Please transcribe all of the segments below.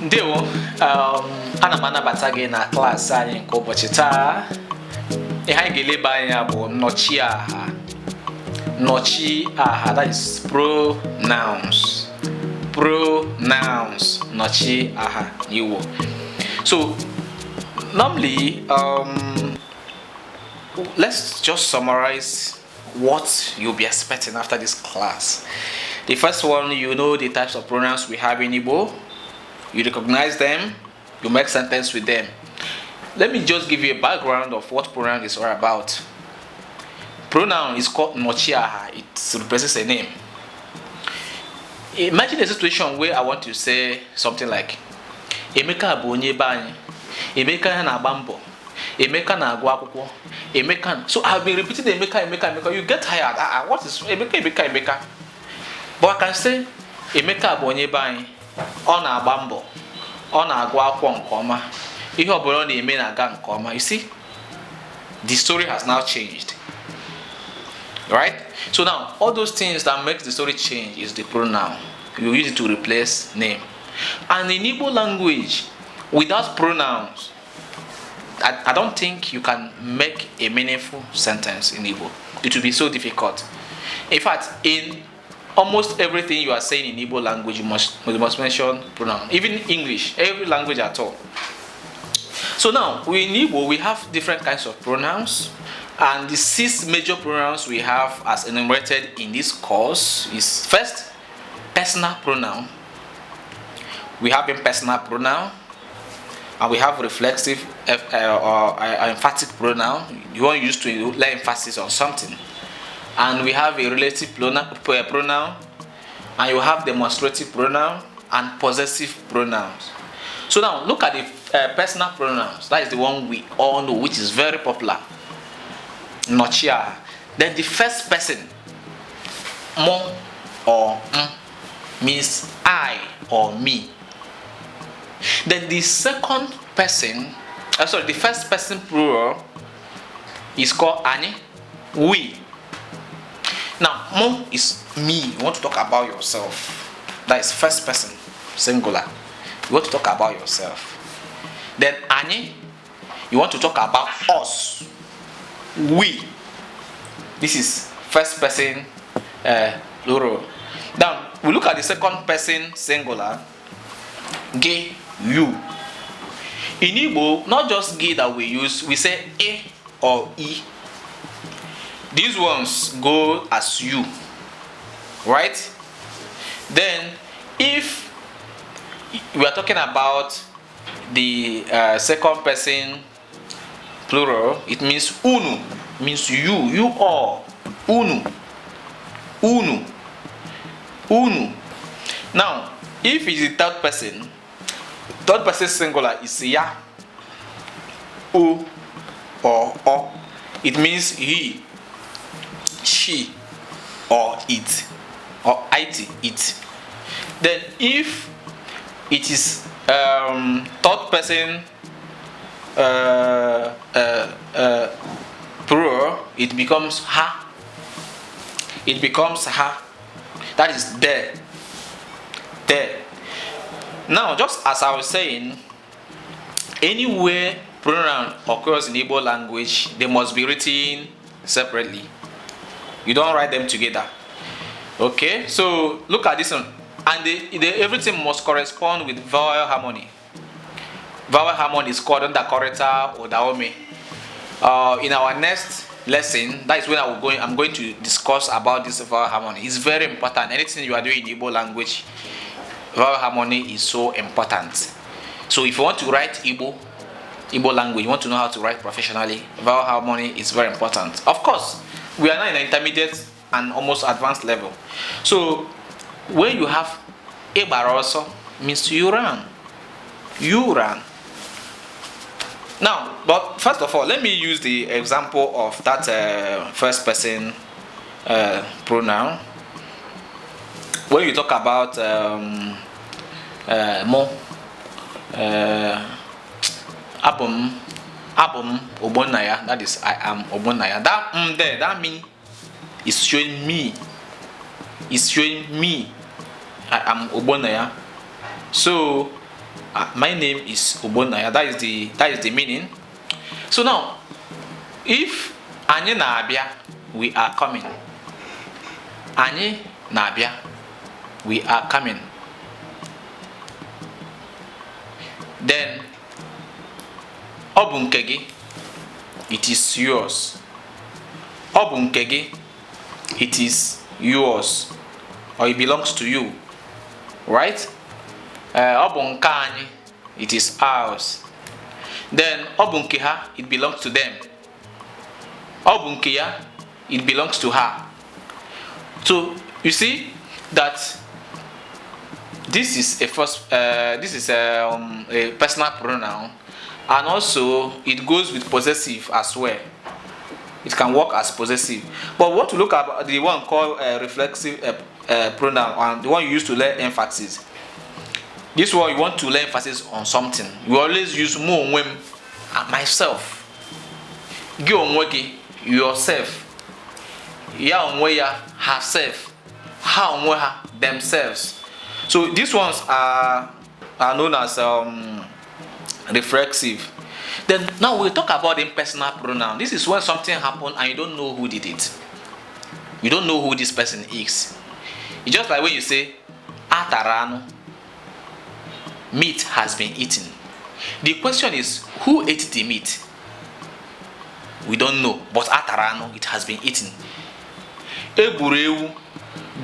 Ndewo, ana m anabata gị na klaasị anyị nke ụbọchị taa. Ihe anyị ga-eleba anya bụ nnọchi aha. Nnọchi aha, that is pronouns. Pronouns, nnọchi aha n'Igbo. So, normally, let's just summarize what you'll be expecting after this class. The first one, you know the types of pronouns we have in Igbo. You recognize them, you make sentence with them. Let me just give you a background of what pronoun is all about. Pronoun is called nochiaha. It represents a name. Imagine a situation where I want to say something like Emeka bụ onye be anyị. Emeka na-agba mbọ. Emeka na-agụ akwụkwọ. Emeka. So I've been repeating Emeka. You get tired. What is Emeka? But I can say Emeka bụ onye be anyị. Ọ na-agba mbọ, ọ na-agụ akwụkwọ nke ọma, ihe ọ bụla ọ na-eme na-aga nke ọma. You see, the story has now changed, right? So now, all those things that make the story change is the pronoun. You use it to replace name. And in Igbo language, without pronouns, I don't think you can make a meaningful sentence in Igbo. It will be so difficult. In fact, in almost everything you are saying in Igbo language, you must mention pronoun. Even English, every language at all. So now, in Igbo, we have different kinds of pronouns. And the 6 major pronouns we have as enumerated in this course is first, personal pronoun. We have impersonal pronoun. And we have reflexive or emphatic pronoun. You want to use to lay emphasis on something. And we have a relative pronoun, and you have demonstrative pronoun and possessive pronouns. So now look at the personal pronouns. That is the one we all know, which is very popular. Nochia. Then the first person, mo or means I or me. Then the second person, the first person plural is called ani, we. Now, mo is me. You want to talk about yourself. That is first person, singular. You want to talk about yourself. Then, ani, you want to talk about us. We. This is first person, plural. Now, we look at the second person, singular. Ge, you. In Igbo, not just ge that we use, we say e or I. These ones go as you, right? Then, if we are talking about the second person plural, it means unu, means you all, unu. Now, if it's the third person singular is ya, o, or o. It means he, she, or it, or it. Then if it is third person plural, it becomes her. That is there. Now, just as I was saying, anywhere pronoun occurs in Igbo language, they must be written separately. You don't write them together. Okay, so look at this one. And everything must correspond with vowel harmony. Vowel harmony is called under correta or daome. In our next lesson, that is when I'm going to discuss about this vowel harmony. It's very important. Anything you are doing in Igbo language, vowel harmony is so important. So if you want to write Igbo language, you want to know how to write professionally, vowel harmony is very important. Of course, we are now in the intermediate an almost advanced level. So when you have Ebaroso, means you ran. You ran. Now, but first of all, let me use the example of that first person pronoun. When you talk about mo, abum Obonaya, that is I am Obonaya. That there, that me is showing me. Is showing me I am Obonaya. So my name is Obonaya. That is the meaning. So now, if Anye na-abịa, we are coming. Anye na-abịa, we are coming. Then ọ bụ nke gị, it is yours. Ọ bụ nke gị, it is yours, or it belongs to you, right? Ọ bụ nke anyị, it is ours. Then ọ bụ nke ha, it belongs to them. Ọ bụ nke ya, it belongs to her. So you see that this is a personal pronoun, and also it goes with possessive as well. It can work as possessive. But what to look at the one called reflexive pronoun, and the one you use to lay emphasis. This one you want to lay emphasis on something. You always use mo onwem, myself. Gi onwegi, yourself. Ya onwe ya, herself. Ha onwe ha, themselves. So these ones are known as reflexive. Then now we'll talk about impersonal pronoun. This is when something happened and you don't know who did it. You don't know who this person is. It's just like when you say atarano, meat has been eaten. The question is, who ate the meat? We don't know, but atarano, it has been eaten. Eburewu,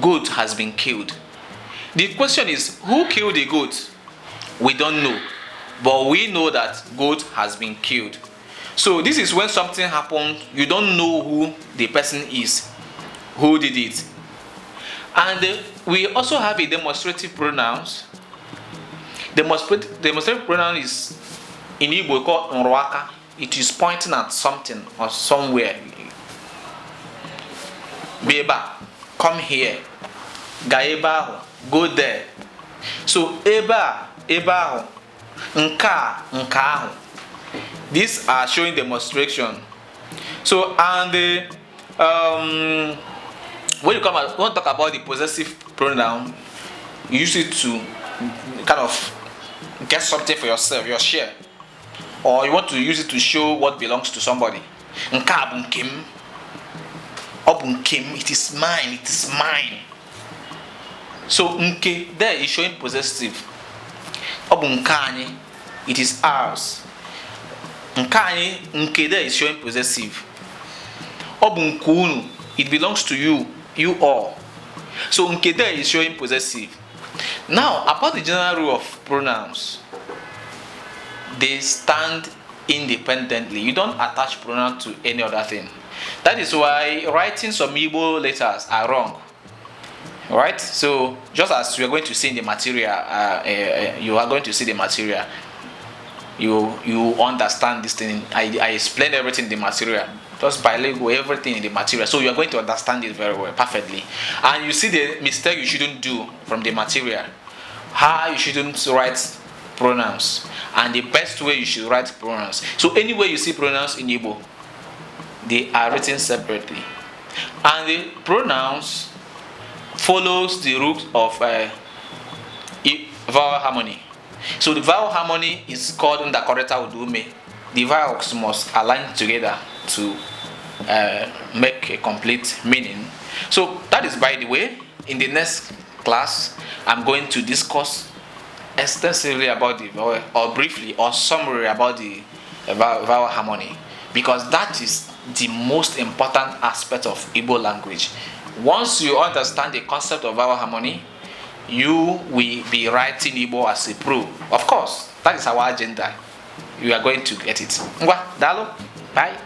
goat has been killed. The question is, who killed the goat? We don't know, but we know that goat has been killed. So this is when something happened, you don't know who the person is, who did it. And we also have a demonstrative pronouns. Demonstrative pronoun is in Igbo called nruaka. It is pointing at something or somewhere. Beba, come here. Gaeba, go there. So eba, eba, nka, nka. These are showing demonstration. So and when you want to talk about the possessive pronoun, you use it to kind of get something for yourself, your share, or you want to use it to show what belongs to somebody. Nka bunkim, obunkim, it is mine, it is mine. So nke there is showing possessive. Obunkani, it is ours. Nkani, nke there is showing possessive. Obunkunu, it belongs to you, you all. So nke there is showing possessive. Now, about the general rule of pronouns, they stand independently. You don't attach pronoun to any other thing. That is why writing some Igbo letters are wrong. Right? So, just as you are going to see in the material, you are going to see the material. You understand this thing. I explained everything in the material. Just bilingual, everything in the material. So you are going to understand it very well, perfectly. And you see the mistake you shouldn't do from the material. How you shouldn't write pronouns. And the best way you should write pronouns. So anywhere you see pronouns in Igbo, they are written separately. And the pronouns follows the rules of vowel harmony. So the vowel harmony is called Ndakoreta Udume. The vowels must align together to make a complete meaning. So that is by the way. In the next class, I'm going to discuss extensively about the vowel, or briefly or summary about the vowel harmony, because that is the most important aspect of Igbo language. Once you understand the concept of vowel harmony, you will be writing Igbo as a pro. Of course, that is our agenda. You are going to get it. Ngwa, dalo, bye.